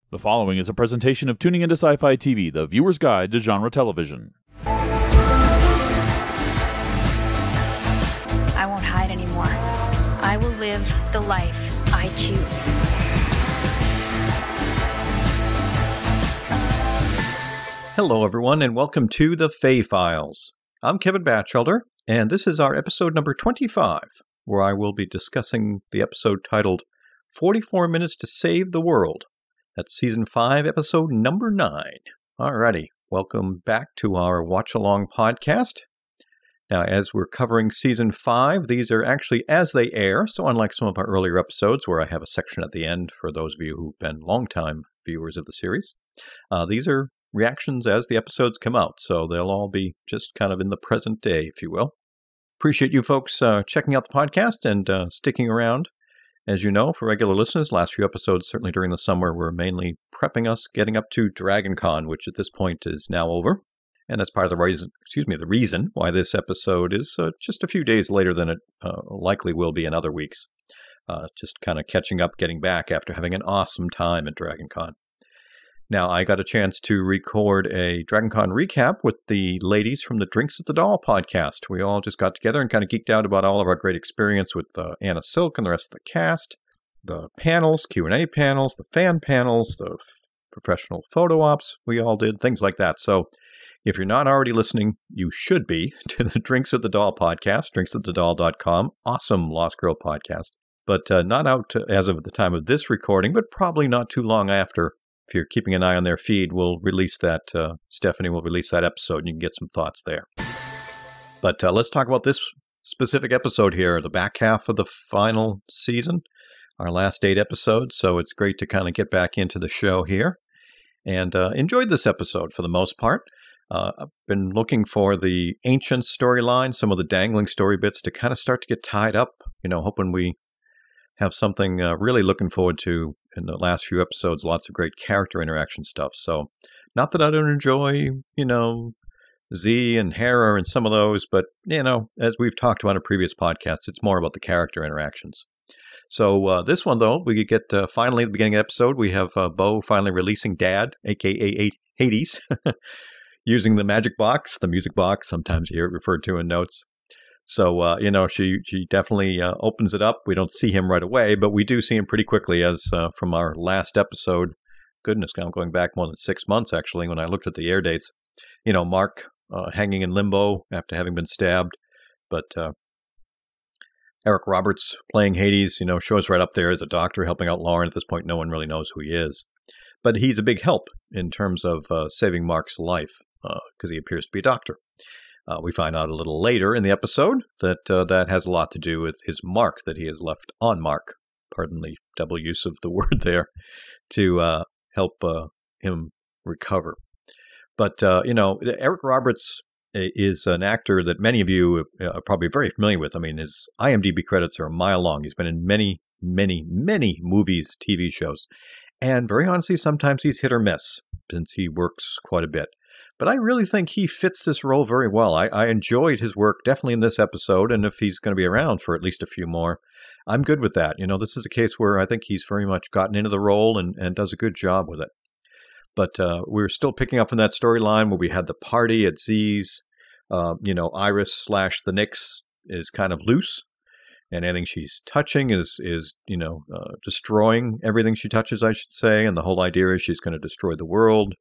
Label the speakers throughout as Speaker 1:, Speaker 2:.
Speaker 1: The following is a presentation of Tuning into Sci-Fi TV, the viewer's guide to genre television.
Speaker 2: I won't hide anymore. I will live the life I choose.
Speaker 3: Hello, everyone, and welcome to the Fae Files. I'm Kevin Batchelder, and this is our episode number 25, where I will be discussing the episode titled 44 Minutes to Save the World. That's Season 5, Episode number 9. Alrighty, welcome back to our watch-along podcast. Now, as we're covering Season 5, these are actually as they air, so unlike some of our earlier episodes where I have a section at the end for those of you who've been longtime viewers of the series, these are reactions as the episodes come out, so they'll all be just kind of in the present day, if you will. Appreciate you folks checking out the podcast and sticking around. As you know, for regular listeners, last few episodes, certainly during the summer, were mainly prepping us getting up to Dragon Con, which at this point is now over. And that's part of the reason why this episode is just a few days later than it likely will be in other weeks. Just kind of catching up, getting back after having an awesome time at Dragon Con. Now, I got a chance to record a Dragon Con recap with the ladies from the Drinks at the Doll podcast. We all just got together and kind of geeked out about all of our great experience with Anna Silk and the rest of the cast, the panels, Q&A panels, the fan panels, the professional photo ops we all did, things like that. So if you're not already listening, you should be to the Drinks at the Doll podcast, drinksatthedoll.com. Awesome Lost Girl podcast. But not out as of the time of this recording, but probably not too long after. If you're keeping an eye on their feed, we'll release that. Stephanie will release that episode, and you can get some thoughts there. But let's talk about this specific episode here, the back half of the final season, our last 8 episodes. So it's great to kind of get back into the show here. And enjoyed this episode for the most part. I've been looking for the ancient storyline, some of the dangling story bits to kind of start to get tied up, hoping we have something really looking forward to in the last few episodes, lots of great character interaction stuff. So not that I don't enjoy, Z and Hera and some of those, but, as we've talked about in previous podcasts, it's more about the character interactions. So this one, though, we get finally at the beginning of the episode, we have Bo finally releasing Dad, a.k.a. Hades, using the magic box, the music box, sometimes you hear it referred to in notes. So, she definitely opens it up. We don't see him right away, but we do see him pretty quickly as from our last episode. Goodness, now I'm going back more than 6 months, actually, when I looked at the air dates. Mark hanging in limbo after having been stabbed. But Eric Roberts playing Hades, shows right up there as a doctor helping out Lauren. At this point, no one really knows who he is. But he's a big help in terms of saving Mark's life because he appears to be a doctor. We find out a little later in the episode that that has a lot to do with his mark that he has left on Mark. Pardon the double use of the word there, to help him recover. But, Eric Roberts is an actor that many of you are probably very familiar with. I mean, his IMDb credits are a mile long. He's been in many, many, many movies, TV shows. And very honestly, sometimes he's hit or miss since he works quite a bit. But I really think he fits this role very well. I enjoyed his work definitely in this episode, and if he's going to be around for at least a few more, I'm good with that. This is a case where I think he's very much gotten into the role and does a good job with it. But we're still picking up on that storyline where we had the party at Z's. Iris / the Nyx is kind of loose, and anything she's touching is destroying everything she touches, I should say. And the whole idea is she's going to destroy the world.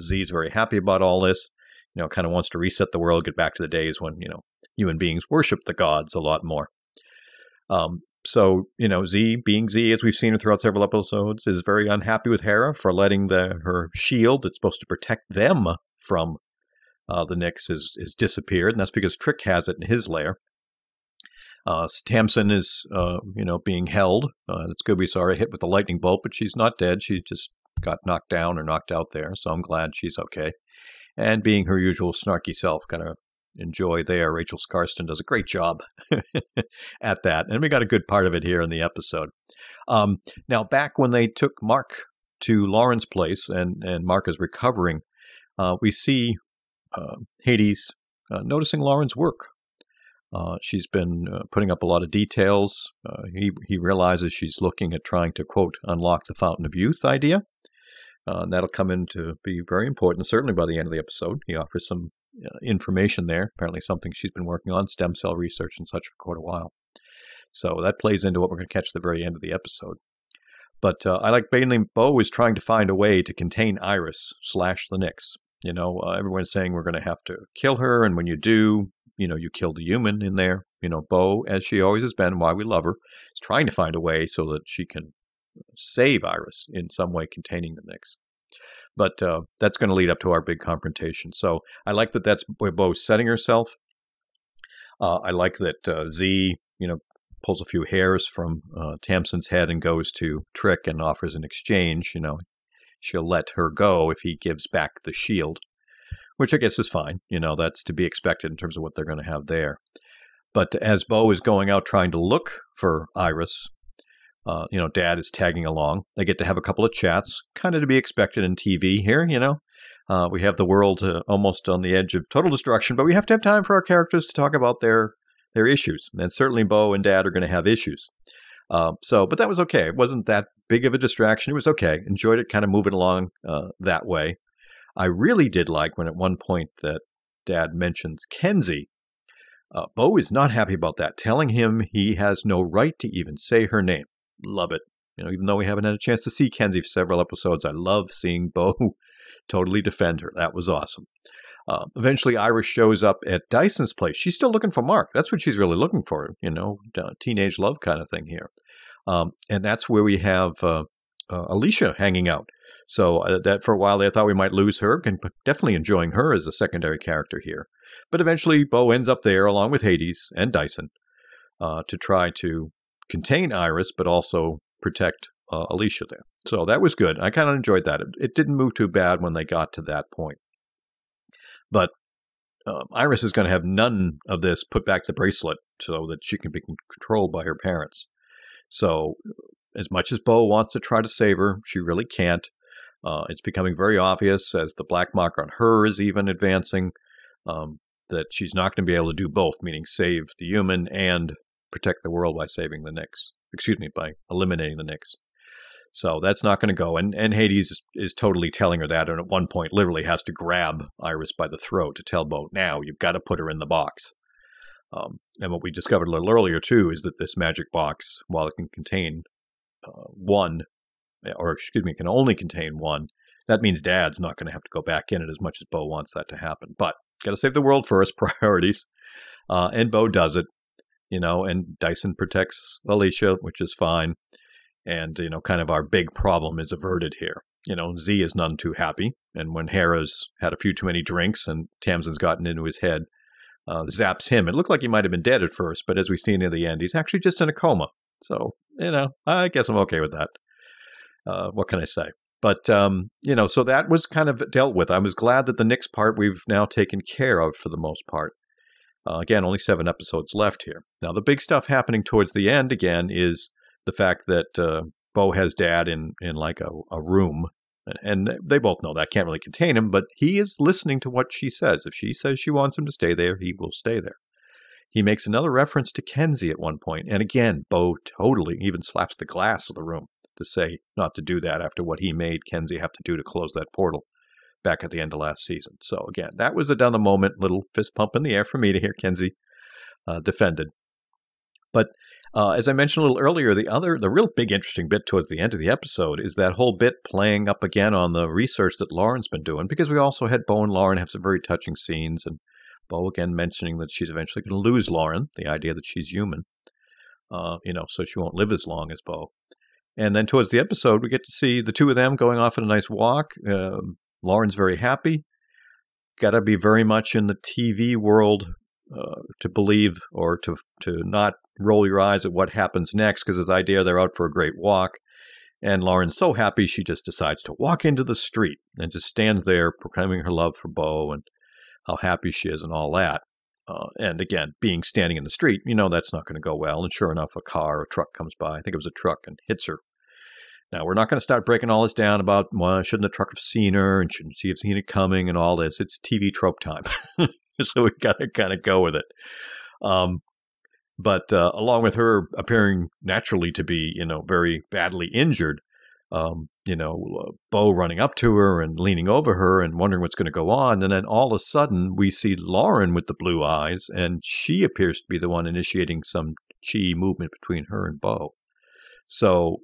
Speaker 3: Z's very happy about all this, kind of wants to reset the world, get back to the days when, human beings worship the gods a lot more. So, Z, being Z, as we've seen her throughout several episodes, is very unhappy with Hera for letting her shield that's supposed to protect them from the Nyx is disappeared. And that's because Trick has it in his lair. Tamsin is, being held. It's good we saw her hit with a lightning bolt, but she's not dead. She just got knocked down or knocked out there, so I'm glad she's okay. And being her usual snarky self, kind of enjoy there. Rachel Skarsten does a great job at that, and we got a good part of it here in the episode. Now, back when they took Mark to Lauren's place, and Mark is recovering, we see Hades noticing Lauren's work. She's been putting up a lot of details. He realizes she's looking at trying to, quote, unlock the Fountain of Youth idea. And that'll come in to be very important, certainly by the end of the episode. He offers some information there, apparently something she's been working on, stem cell research and such for quite a while. So that plays into what we're going to catch at the very end of the episode. But I like mainly Bo is trying to find a way to contain Iris / the Nix. Everyone's saying we're going to have to kill her, and when you do, you kill the human in there. Bo, as she always has been, why we love her, is trying to find a way so that she can save Iris in some way, containing the Nix. But that's going to lead up to our big confrontation. So I like that that's where Bo's setting herself. I like that Z, pulls a few hairs from Tamsin's head and goes to Trick and offers an exchange. She'll let her go if he gives back the shield, which I guess is fine. That's to be expected in terms of what they're going to have there. But as Bo is going out trying to look for Iris, Dad is tagging along. They get to have a couple of chats, kind of to be expected in TV here, We have the world almost on the edge of total destruction, but we have to have time for our characters to talk about their issues. And certainly Bo and Dad are going to have issues. But that was okay. It wasn't that big of a distraction. It was okay. Enjoyed it kind of moving along that way. I really did like when at one point that Dad mentions Kenzie. Bo is not happy about that, telling him he has no right to even say her name. Love it. Even though we haven't had a chance to see Kenzie for several episodes, I love seeing Bo totally defend her. That was awesome. Eventually, Iris shows up at Dyson's place. She's still looking for Mark. That's what she's really looking for, teenage love kind of thing here. And that's where we have Alicia hanging out. So that for a while, they thought we might lose her, and definitely enjoying her as a secondary character here. But eventually, Bo ends up there along with Hades and Dyson to try to contain Iris, but also protect Alicia there. So that was good. I kind of enjoyed that. It didn't move too bad when they got to that point. But Iris is going to have none of this, put back the bracelet so that she can be controlled by her parents. So as much as Bo wants to try to save her, she really can't. It's becoming very obvious as the black mark on her is even advancing that she's not going to be able to do both, meaning save the human and protect the world by saving the Nix. By eliminating the Nix. So that's not going to go. And Hades is totally telling her that, and at one point literally has to grab Iris by the throat to tell Bo, now you've got to put her in the box. And what we discovered a little earlier, too, is that this magic box, while it can contain can only contain one, that means Dad's not going to have to go back in it as much as Bo wants that to happen. But got to save the world first, priorities. And Bo does it, and Dyson protects Alicia, which is fine. And, kind of our big problem is averted here. Z is none too happy. And when Hera's had a few too many drinks and Tamsin's gotten into his head, zaps him. It looked like he might have been dead at first, but as we see near the end, he's actually just in a coma. So, I guess I'm okay with that. What can I say? But, so that was kind of dealt with. I was glad that the Nix part we've now taken care of for the most part. Again, only 7 episodes left here. Now, the big stuff happening towards the end, again, is the fact that Bo has Dad in like a room. And they both know that can't really contain him, but he is listening to what she says. If she says she wants him to stay there, he will stay there. He makes another reference to Kenzie at one point, and again, Bo totally even slaps the glass of the room to say not to do that after what he made Kenzie have to do to close that portal back at the end of last season. So again, that was a down-the-moment little fist pump in the air for me to hear Kenzie defended. But as I mentioned a little earlier, the real big interesting bit towards the end of the episode is that whole bit playing up again on the research that Lauren's been doing, because we also had Bo and Lauren have some very touching scenes, and Bo again mentioning that she's eventually going to lose Lauren, the idea that she's human, so she won't live as long as Bo. And then towards the episode, we get to see the two of them going off on a nice walk. Lauren's very happy. Got to be very much in the TV world to believe or to not roll your eyes at what happens next, because the idea they're out for a great walk. And Lauren's so happy she just decides to walk into the street and just stands there proclaiming her love for Bo and how happy she is and all that. And again, standing in the street, that's not going to go well. And sure enough, a car or truck comes by. I think it was a truck, and hits her. Now, we're not going to start breaking all this down about, well, shouldn't the truck have seen her and shouldn't she have seen it coming and all this. It's TV trope time. So we got to kind of go with it. But along with her appearing naturally to be, very badly injured, Bo running up to her and leaning over her and wondering what's going to go on. And then all of a sudden we see Lauren with the blue eyes, and she appears to be the one initiating some chi movement between her and Bo. So,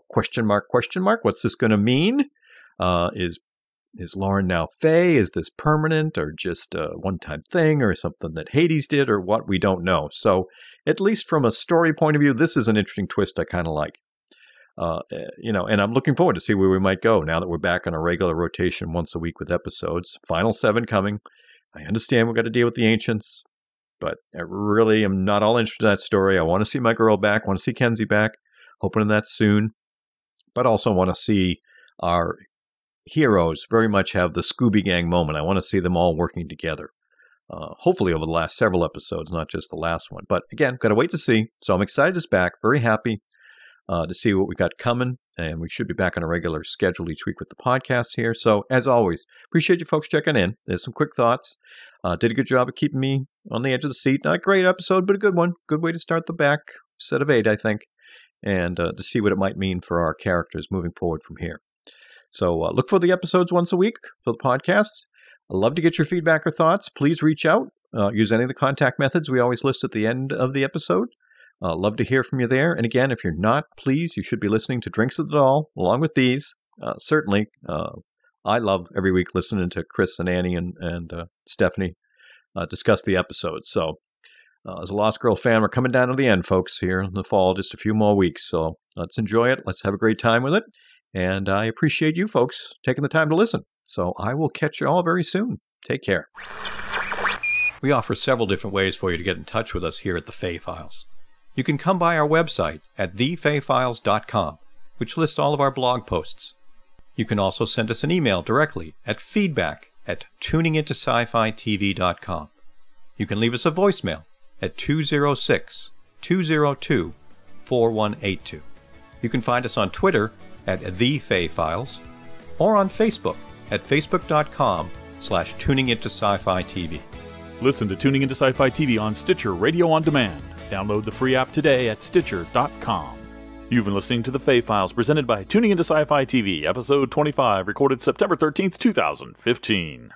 Speaker 3: question mark, what's this going to mean? Is Lauren now Fae? Is this permanent or just a one-time thing or something that Hades did or what? We don't know. So at least from a story point of view, this is an interesting twist I kind of like. And I'm looking forward to see where we might go now that we're back on a regular rotation once a week with episodes. Final 7 coming. I understand we've got to deal with the Ancients, but I really am not all interested in that story. I want to see my girl back. I want to see Kenzie back. Hoping that soon. But also want to see our heroes very much have the Scooby Gang moment. I want to see them all working together. Hopefully over the last several episodes, not just the last one. But again, got to wait to see. So I'm excited it's back. Very happy to see what we got coming. And we should be back on a regular schedule each week with the podcast here. So as always, appreciate you folks checking in. There's some quick thoughts. Did a good job of keeping me on the edge of the seat. Not a great episode, but a good one. Good way to start the back set of 8, I think. And to see what it might mean for our characters moving forward from here. So look for the episodes once a week for the podcast. I'd love to get your feedback or thoughts. Please reach out. Use any of the contact methods we always list at the end of the episode. Love to hear from you there. And again, if you're not, please, you should be listening to Drinks of the Doll along with these. Certainly, I love every week listening to Chris and Annie and Stephanie discuss the episodes. So as a Lost Girl fan, we're coming down to the end, folks, here in the fall, just a few more weeks. So let's enjoy it. Let's have a great time with it. And I appreciate you folks taking the time to listen. So I will catch you all very soon. Take care. We offer several different ways for you to get in touch with us here at the Fae Files. You can come by our website at thefayfiles.com, which lists all of our blog posts. You can also send us an email directly at feedback@tuningintoscifitv.com. You can leave us a voicemail at 206-202-4182. You can find us on Twitter at The Fae Files, or on Facebook at facebook.com/tuningintoscifitv.
Speaker 1: Listen to Tuning Into Sci-Fi TV on Stitcher Radio on Demand. Download the free app today at Stitcher.com. You've been listening to The Fae Files, presented by Tuning Into Sci-Fi TV, Episode 25, recorded September 13th, 2015.